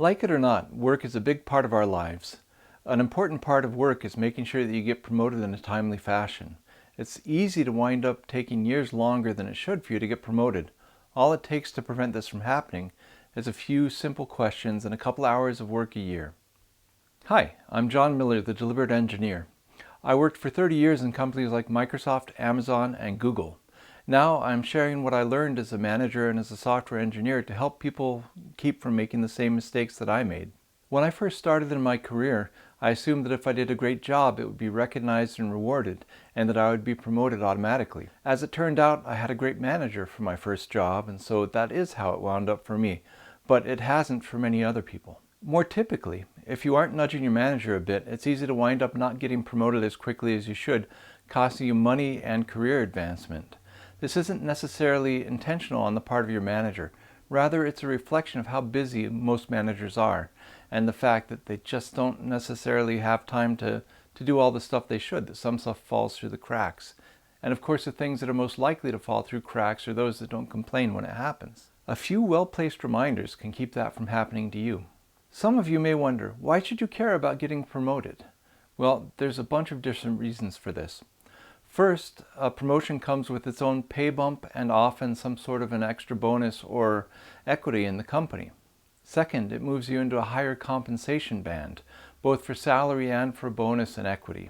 Like it or not, work is a big part of our lives. An important part of work is making sure that you get promoted in a timely fashion. It's easy to wind up taking years longer than it should for you to get promoted. All it takes to prevent this from happening is a few simple questions and a couple hours of work a year. Hi, I'm John Miller, the Deliberate Engineer. I worked for 30 years in companies like Microsoft, Amazon, and Google. Now I'm sharing what I learned as a manager and as a software engineer to help people keep from making the same mistakes that I made. When I first started in my career, I assumed that if I did a great job, it would be recognized and rewarded, and that I would be promoted automatically. As it turned out, I had a great manager for my first job, and so that is how it wound up for me, but it hasn't for many other people. More typically, if you aren't nudging your manager a bit, it's easy to wind up not getting promoted as quickly as you should, costing you money and career advancement. This isn't necessarily intentional on the part of your manager. Rather, it's a reflection of how busy most managers are, and the fact that they just don't necessarily have time to do all the stuff they should, that some stuff falls through the cracks. And of course, the things that are most likely to fall through cracks are those that don't complain when it happens. A few well-placed reminders can keep that from happening to you. Some of you may wonder, why should you care about getting promoted? Well, there's a bunch of different reasons for this. First, a promotion comes with its own pay bump and often some sort of an extra bonus or equity in the company. Second, it moves you into a higher compensation band, both for salary and for bonus and equity.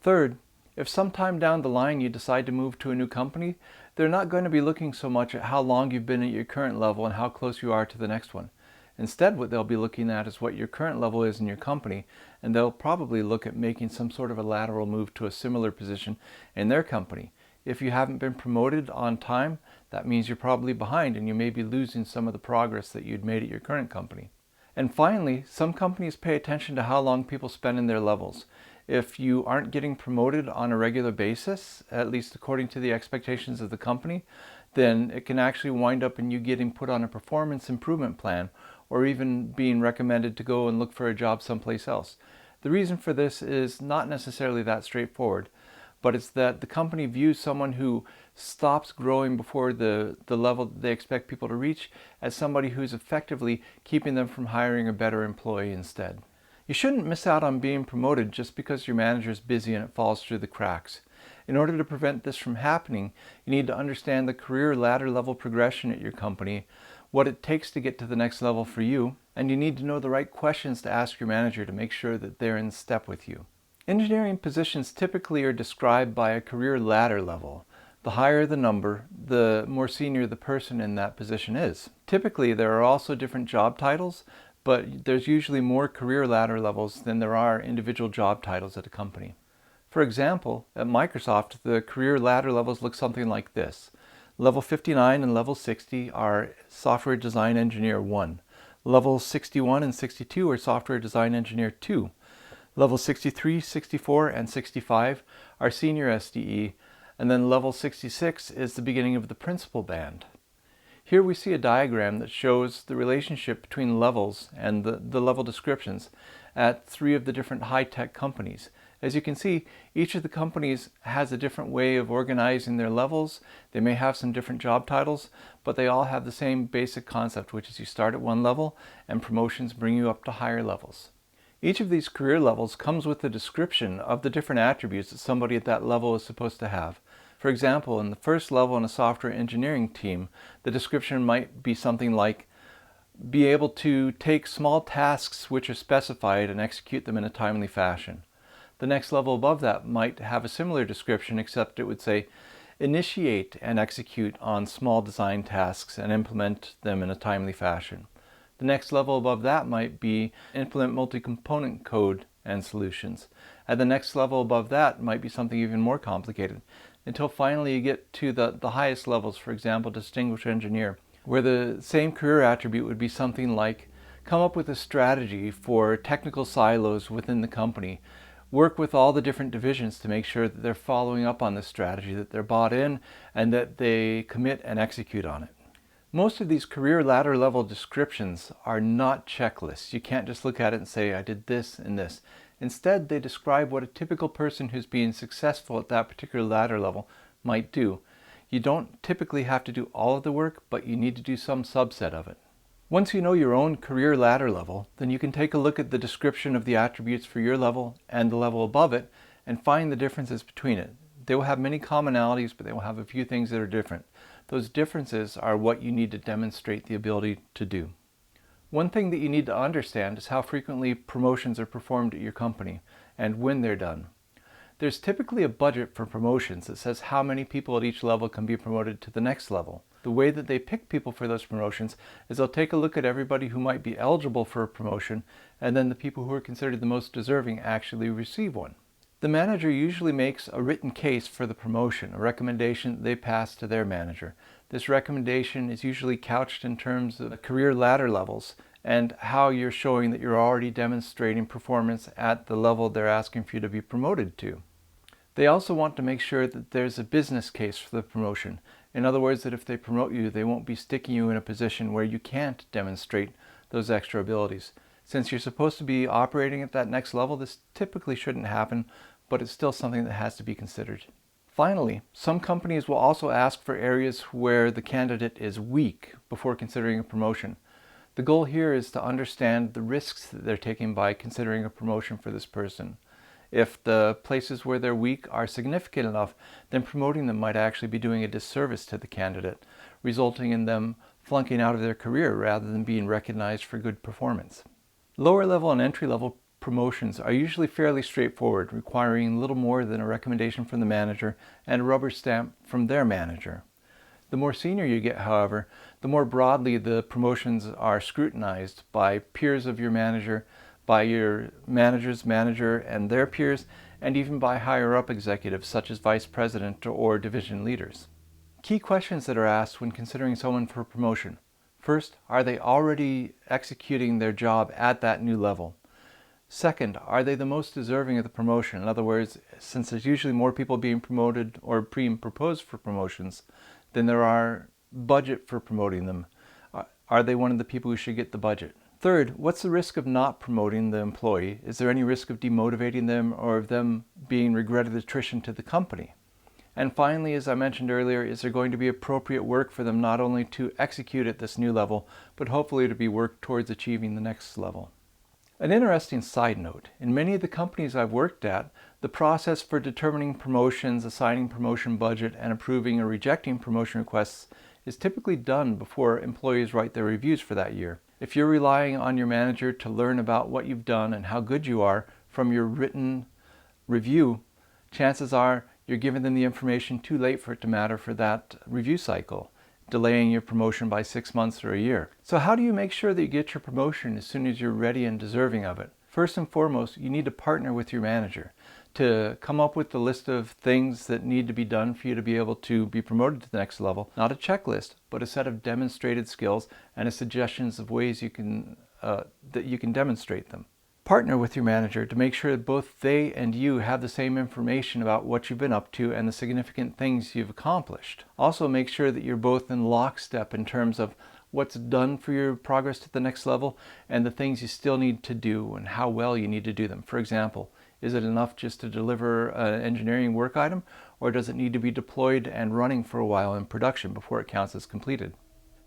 Third, if sometime down the line you decide to move to a new company, they're not going to be looking so much at how long you've been at your current level and how close you are to the next one. Instead, what they'll be looking at is what your current level is in your company, and they'll probably look at making some sort of a lateral move to a similar position in their company. If you haven't been promoted on time, that means you're probably behind and you may be losing some of the progress that you'd made at your current company. And finally, some companies pay attention to how long people spend in their levels. If you aren't getting promoted on a regular basis, at least according to the expectations of the company, then it can actually wind up in you getting put on a performance improvement plan, or even being recommended to go and look for a job someplace else. The reason for this is not necessarily that straightforward, but it's that the company views someone who stops growing before the level that they expect people to reach as somebody who's effectively keeping them from hiring a better employee instead. You shouldn't miss out on being promoted just because your manager is busy and it falls through the cracks. In order to prevent this from happening, you need to understand the career ladder level progression at your company, what it takes to get to the next level for you, and you need to know the right questions to ask your manager to make sure that they're in step with you. Engineering positions typically are described by a career ladder level. The higher the number, the more senior the person in that position is. Typically, there are also different job titles, but there's usually more career ladder levels than there are individual job titles at a company. For example, at Microsoft, the career ladder levels look something like this. Level 59 and level 60 are Software Design Engineer 1. Levels 61 and 62 are Software Design Engineer 2. Levels 63, 64, and 65 are Senior SDE, and then level 66 is the beginning of the Principal band. Here we see a diagram that shows the relationship between levels and the level descriptions at three of the different high-tech companies. As you can see, each of the companies has a different way of organizing their levels. They may have some different job titles, but they all have the same basic concept, which is you start at one level and promotions bring you up to higher levels. Each of these career levels comes with a description of the different attributes that somebody at that level is supposed to have. For example, in the first level in a software engineering team, the description might be something like, be able to take small tasks which are specified and execute them in a timely fashion. The next level above that might have a similar description, except it would say, initiate and execute on small design tasks and implement them in a timely fashion. The next level above that might be implement multi-component code and solutions. And the next level above that might be something even more complicated, until finally you get to the highest levels, for example, Distinguished Engineer, where the same career attribute would be something like, come up with a strategy for technical silos within the company. Work with all the different divisions to make sure that they're following up on this strategy, that they're bought in, and that they commit and execute on it. Most of these career ladder level descriptions are not checklists. You can't just look at it and say, I did this and this. Instead, they describe what a typical person who's being successful at that particular ladder level might do. You don't typically have to do all of the work, but you need to do some subset of it. Once you know your own career ladder level, then you can take a look at the description of the attributes for your level and the level above it and find the differences between it. They will have many commonalities, but they will have a few things that are different. Those differences are what you need to demonstrate the ability to do. One thing that you need to understand is how frequently promotions are performed at your company and when they're done. There's typically a budget for promotions that says how many people at each level can be promoted to the next level. The way that they pick people for those promotions is they'll take a look at everybody who might be eligible for a promotion, and then the people who are considered the most deserving actually receive one. The manager usually makes a written case for the promotion, a recommendation that they pass to their manager. This recommendation is usually couched in terms of career ladder levels and how you're showing that you're already demonstrating performance at the level they're asking for you to be promoted to. They also want to make sure that there's a business case for the promotion. In other words, that if they promote you, they won't be sticking you in a position where you can't demonstrate those extra abilities. Since you're supposed to be operating at that next level, this typically shouldn't happen, but it's still something that has to be considered. Finally, some companies will also ask for areas where the candidate is weak before considering a promotion. The goal here is to understand the risks that they're taking by considering a promotion for this person. If the places where they're weak are significant enough, then promoting them might actually be doing a disservice to the candidate, resulting in them flunking out of their career rather than being recognized for good performance. Lower level and entry level promotions are usually fairly straightforward, requiring little more than a recommendation from the manager and a rubber stamp from their manager. The more senior you get, however, the more broadly the promotions are scrutinized by peers of your manager, by your manager's manager and their peers, and even by higher up executives such as vice president or division leaders. Key questions that are asked when considering someone for promotion. First, are they already executing their job at that new level? Second, are they the most deserving of the promotion? In other words, since there's usually more people being promoted or being proposed for promotions than there are budget for promoting them, are they one of the people who should get the budget? Third, what's the risk of not promoting the employee? Is there any risk of demotivating them or of them being regretted attrition to the company? And finally, as I mentioned earlier, is there going to be appropriate work for them not only to execute at this new level, but hopefully to be worked towards achieving the next level? An interesting side note, in many of the companies I've worked at, the process for determining promotions, assigning promotion budget, and approving or rejecting promotion requests is typically done before employees write their reviews for that year. If you're relying on your manager to learn about what you've done and how good you are from your written review, chances are you're giving them the information too late for it to matter for that review cycle, delaying your promotion by 6 months or a year. So how do you make sure that you get your promotion as soon as you're ready and deserving of it? First and foremost, you need to partner with your manager to come up with the list of things that need to be done for you to be able to be promoted to the next level. Not a checklist, but a set of demonstrated skills and a suggestions of ways you can that you can demonstrate them. Partner with your manager to make sure that both they and you have the same information about what you've been up to and the significant things you've accomplished. Also make sure that you're both in lockstep in terms of what's done for your progress to the next level and the things you still need to do and how well you need to do them. For example, is it enough just to deliver an engineering work item, or does it need to be deployed and running for a while in production before it counts as completed?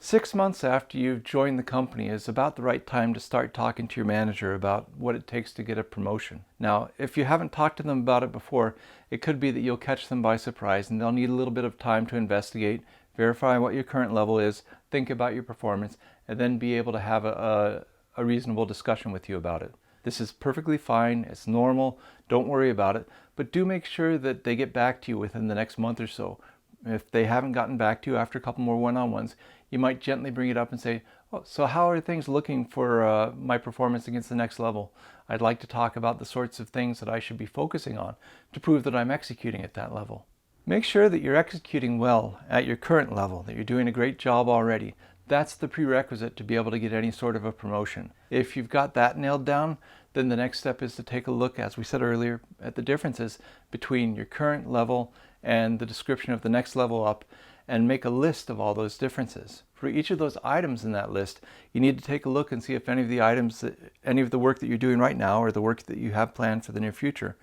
6 months after you've joined the company is about the right time to start talking to your manager about what it takes to get a promotion. Now, if you haven't talked to them about it before, it could be that you'll catch them by surprise and they'll need a little bit of time to investigate, verify what your current level is, think about your performance, and then be able to have a reasonable discussion with you about it. This is perfectly fine, it's normal, don't worry about it, but do make sure that they get back to you within the next month or so. If they haven't gotten back to you after a couple more one-on-ones, you might gently bring it up and say, oh, so how are things looking for my performance against the next level? I'd like to talk about the sorts of things that I should be focusing on to prove that I'm executing at that level. Make sure that you're executing well at your current level, that you're doing a great job already. That's the prerequisite to be able to get any sort of a promotion. If you've got that nailed down, then the next step is to take a look, as we said earlier, at the differences between your current level and the description of the next level up, and make a list of all those differences. For each of those items in that list, you need to take a look and see if any of the items, any of the work that you're doing right now or the work that you have planned for the near future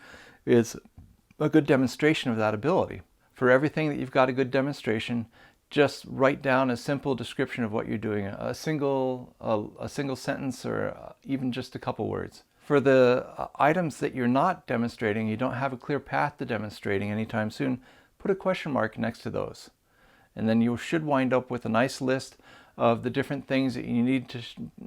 is a good demonstration of that ability. For everything that you've got a good demonstration, just write down a simple description of what you're doing, a single sentence, or even just a couple words. For the items that you're not demonstrating, you don't have a clear path to demonstrating anytime soon, put a question mark next to those. And then you should wind up with a nice list of the different things that you need to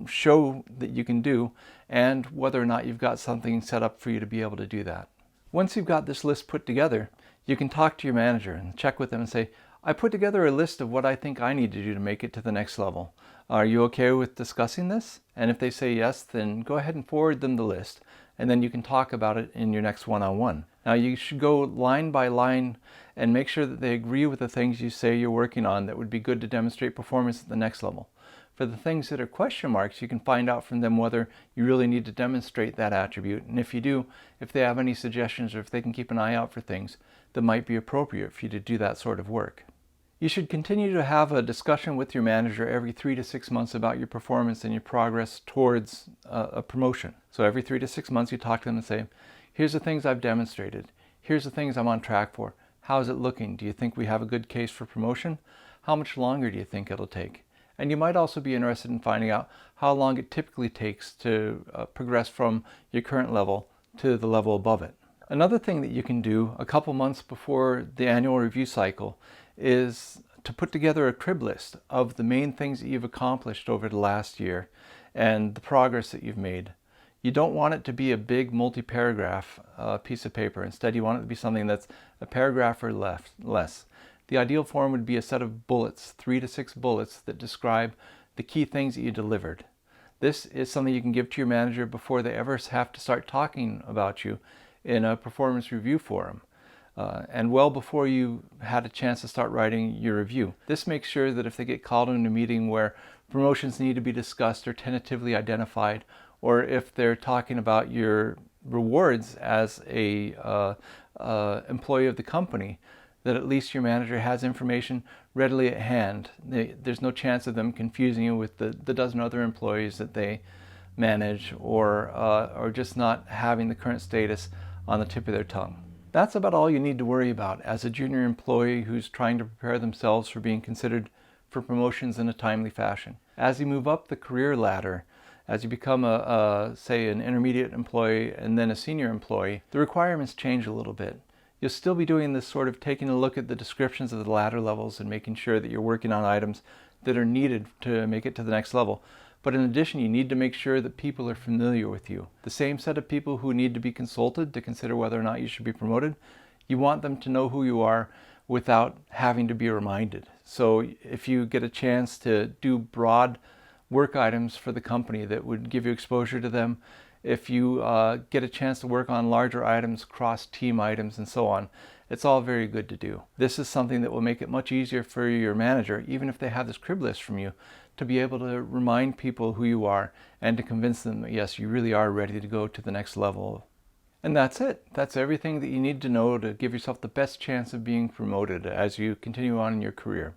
show that you can do, and whether or not you've got something set up for you to be able to do that. Once you've got this list put together, you can talk to your manager and check with them and say, I put together a list of what I think I need to do to make it to the next level. Are you okay with discussing this? And if they say yes, then go ahead and forward them the list, and then you can talk about it in your next one-on-one. Now you should go line by line and make sure that they agree with the things you say you're working on that would be good to demonstrate performance at the next level. For the things that are question marks, you can find out from them whether you really need to demonstrate that attribute, and if you do, if they have any suggestions or if they can keep an eye out for things that might be appropriate for you to do that sort of work. You should continue to have a discussion with your manager every 3 to 6 months about your performance and your progress towards a promotion. So every 3 to 6 months you talk to them and say, here's the things I've demonstrated. Here's the things I'm on track for. How's it looking? Do you think we have a good case for promotion? How much longer do you think it'll take? And you might also be interested in finding out how long it typically takes to progress from your current level to the level above it. Another thing that you can do a couple months before the annual review cycle is to put together a crib list of the main things that you've accomplished over the last year and the progress that you've made. You don't want it to be a big multi-paragraph piece of paper. Instead, you want it to be something that's a paragraph or less. The ideal form would be a set of bullets, 3 to 6 bullets that describe the key things that you delivered. This is something you can give to your manager before they ever have to start talking about you in a performance review forum. And well before you had a chance to start writing your review. This makes sure that if they get called into a meeting where promotions need to be discussed or tentatively identified, or if they're talking about your rewards as a employee of the company, that at least your manager has information readily at hand. There's no chance of them confusing you with the dozen other employees that they manage, or just not having the current status on the tip of their tongue. That's about all you need to worry about as a junior employee who's trying to prepare themselves for being considered for promotions in a timely fashion. As you move up the career ladder, as you become say an intermediate employee and then a senior employee, the requirements change a little bit. You'll still be doing this sort of taking a look at the descriptions of the ladder levels and making sure that you're working on items that are needed to make it to the next level. But in addition, you need to make sure that people are familiar with you. The same set of people who need to be consulted to consider whether or not you should be promoted, you want them to know who you are without having to be reminded. So if you get a chance to do broad work items for the company that would give you exposure to them, if you get a chance to work on larger items, cross-team items, and so on, it's all very good to do. This is something that will make it much easier for your manager, even if they have this crib list from you, to be able to remind people who you are and to convince them that yes, you really are ready to go to the next level. And that's it. That's everything that you need to know to give yourself the best chance of being promoted as you continue on in your career.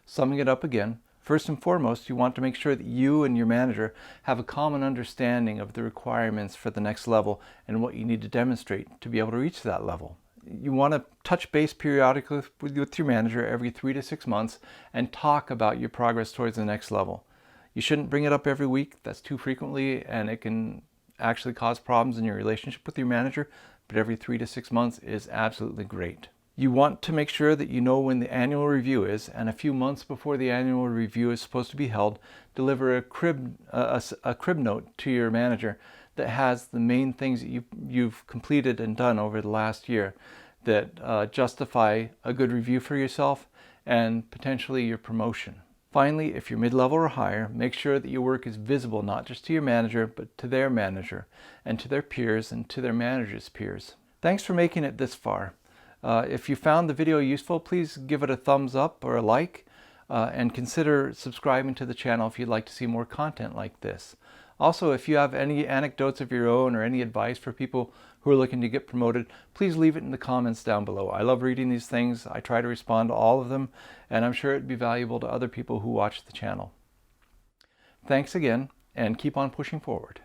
Summing it up again, first and foremost, you want to make sure that you and your manager have a common understanding of the requirements for the next level and what you need to demonstrate to be able to reach that level. You want to touch base periodically with your manager every 3 to 6 months and talk about your progress towards the next level. You shouldn't bring it up every week. That's too frequently, and it can actually cause problems in your relationship with your manager, but every 3 to 6 months is absolutely great. You want to make sure that you know when the annual review is, and a few months before the annual review is supposed to be held, deliver a crib note to your manager that has the main things that you've completed and done over the last year that justify a good review for yourself and potentially your promotion. Finally, if you're mid-level or higher, make sure that your work is visible not just to your manager, but to their manager and to their peers and to their manager's peers. Thanks for making it this far. If you found the video useful, please give it a thumbs up or a like, and consider subscribing to the channel if you'd like to see more content like this. Also, if you have any anecdotes of your own or any advice for people who are looking to get promoted, please leave it in the comments down below. I love reading these things. I try to respond to all of them, and I'm sure it'd be valuable to other people who watch the channel. Thanks again, and keep on pushing forward.